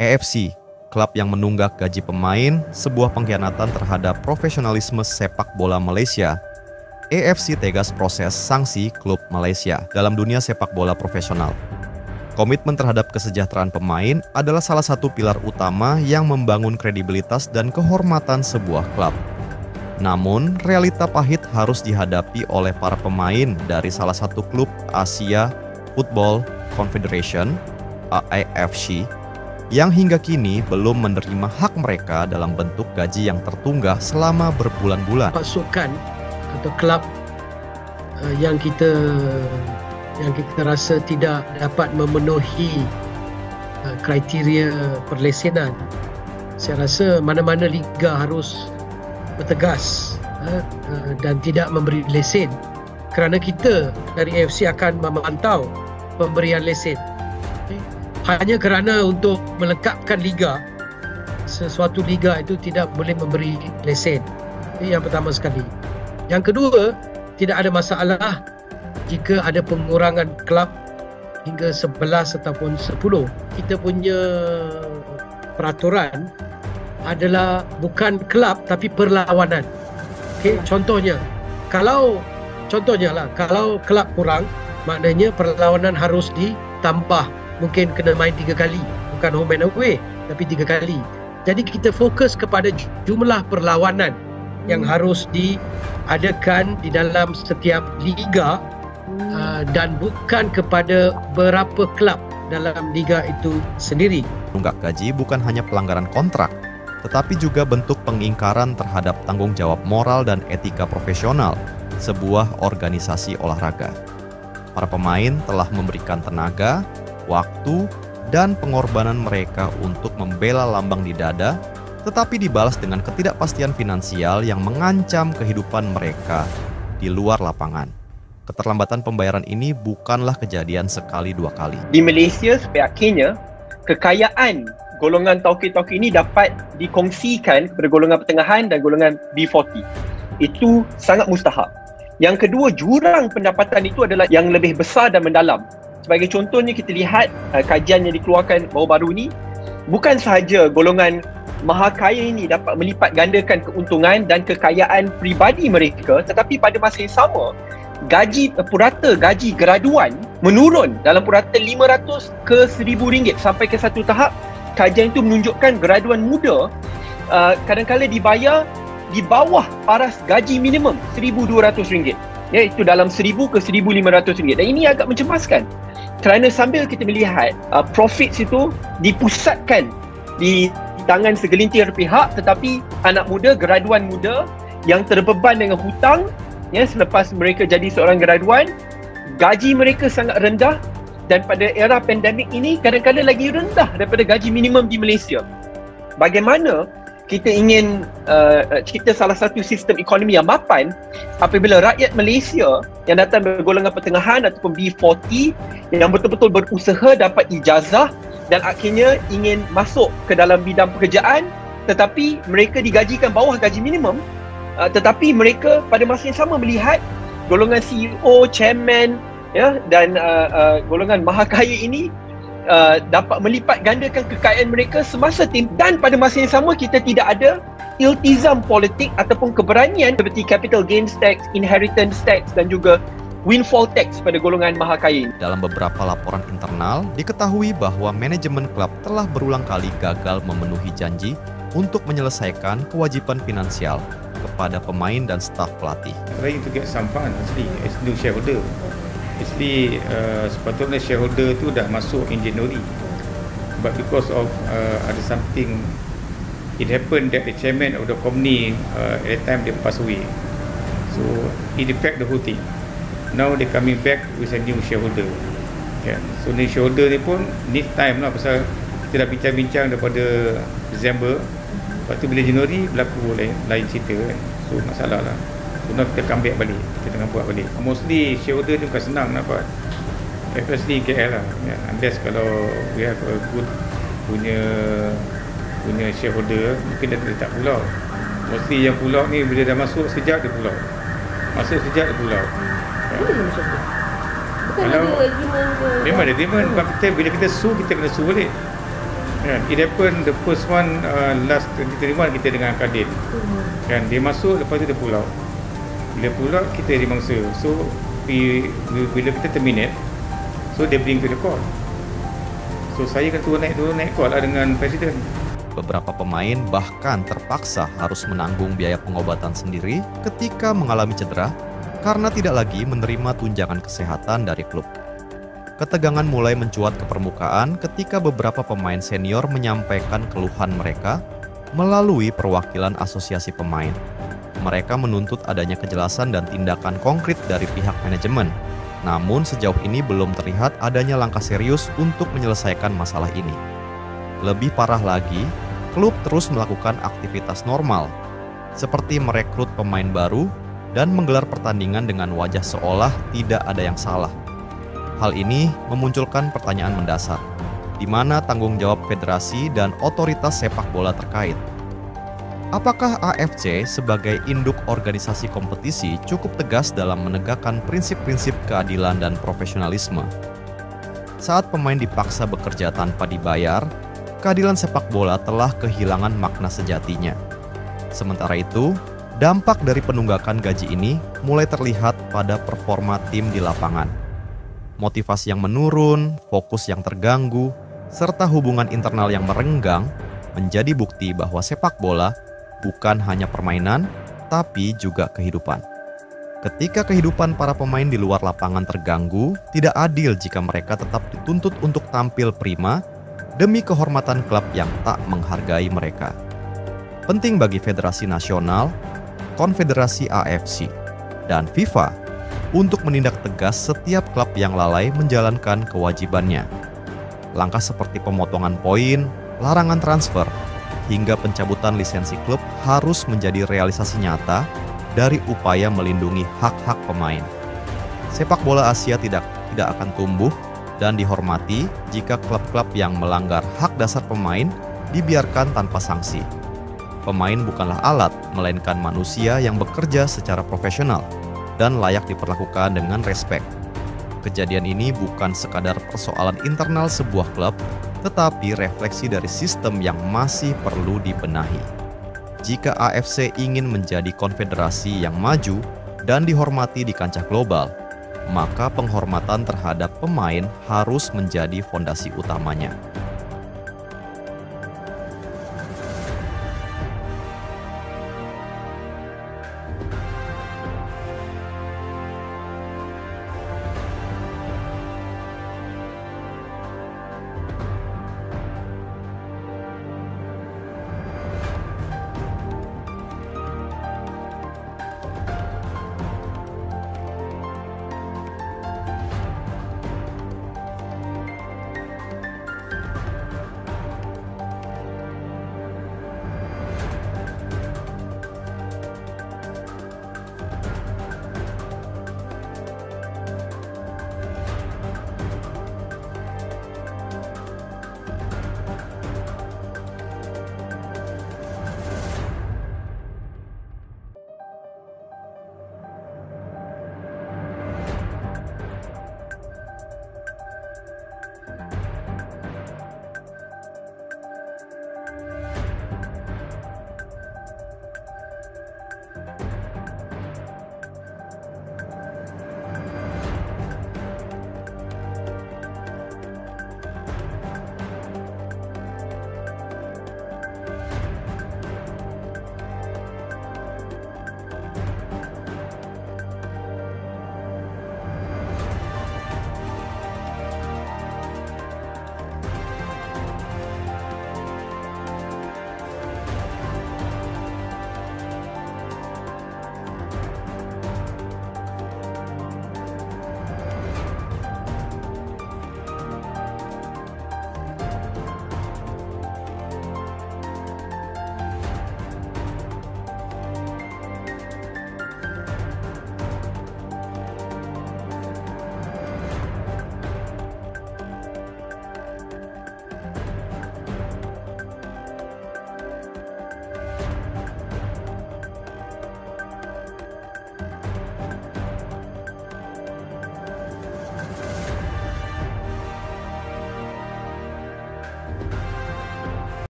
AFC, klub yang menunggak gaji pemain, sebuah pengkhianatan terhadap profesionalisme sepak bola Malaysia. AFC tegas proses sanksi klub Malaysia dalam dunia sepak bola profesional. Komitmen terhadap kesejahteraan pemain adalah salah satu pilar utama yang membangun kredibilitas dan kehormatan sebuah klub. Namun, realita pahit harus dihadapi oleh para pemain dari salah satu klub Asia Football Confederation (AFC) yang hingga kini belum menerima hak mereka dalam bentuk gaji yang tertunggah selama berbulan-bulan. Pasukan atau klub yang kita rasa tidak dapat memenuhi kriteria perlesenan, saya rasa mana-mana liga harus bertegas dan tidak memberi lesen, kerana kita dari AFC akan memantau pemberian lesen. Hanya kerana untuk melengkapkan liga, sesuatu liga itu tidak boleh memberi lesen. Ini yang pertama sekali. Yang kedua, tidak ada masalah jika ada pengurangan kelab hingga 11 ataupun 10. Kita punya peraturan adalah bukan kelab tapi perlawanan. Okey, contohnya kalau kelab kurang, maknanya perlawanan harus ditambah. Mungkin kena main 3 kali, bukan home and away, tapi 3 kali. Jadi kita fokus kepada jumlah perlawanan yang harus diadakan di dalam setiap liga dan bukan kepada berapa kelab dalam liga itu sendiri. Tunggak gaji bukan hanya pelanggaran kontrak, tetapi juga bentuk pengingkaran terhadap tanggung jawab moral dan etika profesional sebuah organisasi olahraga. Para pemain telah memberikan tenaga, waktu, dan pengorbanan mereka untuk membela lambang di dada, tetapi dibalas dengan ketidakpastian finansial yang mengancam kehidupan mereka di luar lapangan. Keterlambatan pembayaran ini bukanlah kejadian sekali dua kali. Di Malaysia sampai akhirnya, kekayaan golongan tauke-tauke ini dapat dikongsikan kepada golongan pertengahan dan golongan B40. Itu sangat mustahak. Yang kedua, jurang pendapatan itu adalah yang lebih besar dan mendalam. Sebagai contohnya, kita lihat kajian yang dikeluarkan baru-baru ni, bukan sahaja golongan maha kaya ini dapat melipat gandakan keuntungan dan kekayaan peribadi mereka, tetapi pada masa yang sama, purata gaji graduan menurun dalam purata 500 ke 1000 ringgit sampai ke satu tahap. Kajian itu menunjukkan graduan muda kadang-kadang dibayar di bawah paras gaji minimum RM1,200. Iaitu dalam RM1,000 ke RM1,500. Dan ini agak mencemaskan. Kerana sambil kita melihat profits itu dipusatkan di tangan segelintir pihak, tetapi anak muda, graduan muda yang terbeban dengan hutang, selepas mereka jadi seorang graduan, gaji mereka sangat rendah, dan pada era pandemik ini kadang-kadang lagi rendah daripada gaji minimum di Malaysia. Bagaimana kita ingin cipta salah satu sistem ekonomi yang mapan apabila rakyat Malaysia yang datang dari golongan pertengahan ataupun B40 yang betul-betul berusaha dapat ijazah dan akhirnya ingin masuk ke dalam bidang pekerjaan, tetapi mereka digajikan bawah gaji minimum, tetapi mereka pada masa yang sama melihat golongan CEO, chairman dan golongan maha kaya ini dapat melipat gandakan kekayaan mereka semasa dan pada masa yang sama kita tidak ada iltizam politik ataupun keberanian seperti capital gains tax, inheritance tax dan juga windfall tax pada golongan maha kaya ini. Dalam beberapa laporan internal, diketahui bahwa manajemen klub telah berulang kali gagal memenuhi janji untuk menyelesaikan kewajiban finansial kepada pemain dan staf pelatih. Trying to get some fund actually as new shareholder. Actually, sepatutnya shareholder tu dah masuk in January, but because of ada something, it happened that the chairman of the company at that time they passed away, so it affect the whole thing. Now they coming back with a new shareholder. So new shareholder ni pun need time lah, pasal kita dah bincang-bincang daripada December, lepas tu bila Januari berlaku lain cerita kan. So masalah lah. So now kita come back balik, kita tengah buat balik. Mostly shareholder ni bukan senang nak buat, especially KL lah. Unless kalau we have a good punya shareholder, mungkin dia tak pulau. Mostly yang pulau ni bila dah masuk sekejap dia pulau. Masuk sekejap dia pulau. Kalau memang ada agreement, bila kita sue kita kena sue balik. It happened the first one last 2021 kita dengan Kadin. Kan dia masuk, lepas tu dia pull out. Bila pull out, kita jadi mangsa. So bila kita terminate, so they bring to the court. So saya kan turun naik court lah dengan presiden. Beberapa pemain bahkan terpaksa harus menanggung biaya pengobatan sendiri ketika mengalami cedera karena tidak lagi menerima tunjangan kesehatan dari klub. Ketegangan mulai mencuat ke permukaan ketika beberapa pemain senior menyampaikan keluhan mereka melalui perwakilan asosiasi pemain. Mereka menuntut adanya kejelasan dan tindakan konkret dari pihak manajemen. Namun sejauh ini belum terlihat adanya langkah serius untuk menyelesaikan masalah ini. Lebih parah lagi, klub terus melakukan aktivitas normal, seperti merekrut pemain baru dan menggelar pertandingan dengan wajah seolah tidak ada yang salah. Hal ini memunculkan pertanyaan mendasar, di mana tanggung jawab federasi dan otoritas sepak bola terkait. Apakah AFC sebagai induk organisasi kompetisi cukup tegas dalam menegakkan prinsip-prinsip keadilan dan profesionalisme? Saat pemain dipaksa bekerja tanpa dibayar, keadilan sepak bola telah kehilangan makna sejatinya. Sementara itu, dampak dari penunggakan gaji ini mulai terlihat pada performa tim di lapangan. Motivasi yang menurun, fokus yang terganggu, serta hubungan internal yang merenggang menjadi bukti bahwa sepak bola bukan hanya permainan, tapi juga kehidupan. Ketika kehidupan para pemain di luar lapangan terganggu, tidak adil jika mereka tetap dituntut untuk tampil prima demi kehormatan klub yang tak menghargai mereka. Penting bagi Federasi Nasional, Konfederasi AFC, dan FIFA untuk menindak tegas setiap klub yang lalai menjalankan kewajibannya. Langkah seperti pemotongan poin, larangan transfer, hingga pencabutan lisensi klub harus menjadi realisasi nyata dari upaya melindungi hak-hak pemain. Sepak bola Asia tidak akan tumbuh dan dihormati jika klub-klub yang melanggar hak dasar pemain dibiarkan tanpa sanksi. Pemain bukanlah alat, melainkan manusia yang bekerja secara profesional dan layak diperlakukan dengan respek. Kejadian ini bukan sekadar persoalan internal sebuah klub, tetapi refleksi dari sistem yang masih perlu dibenahi. Jika AFC ingin menjadi konfederasi yang maju dan dihormati di kancah global, maka penghormatan terhadap pemain harus menjadi fondasi utamanya.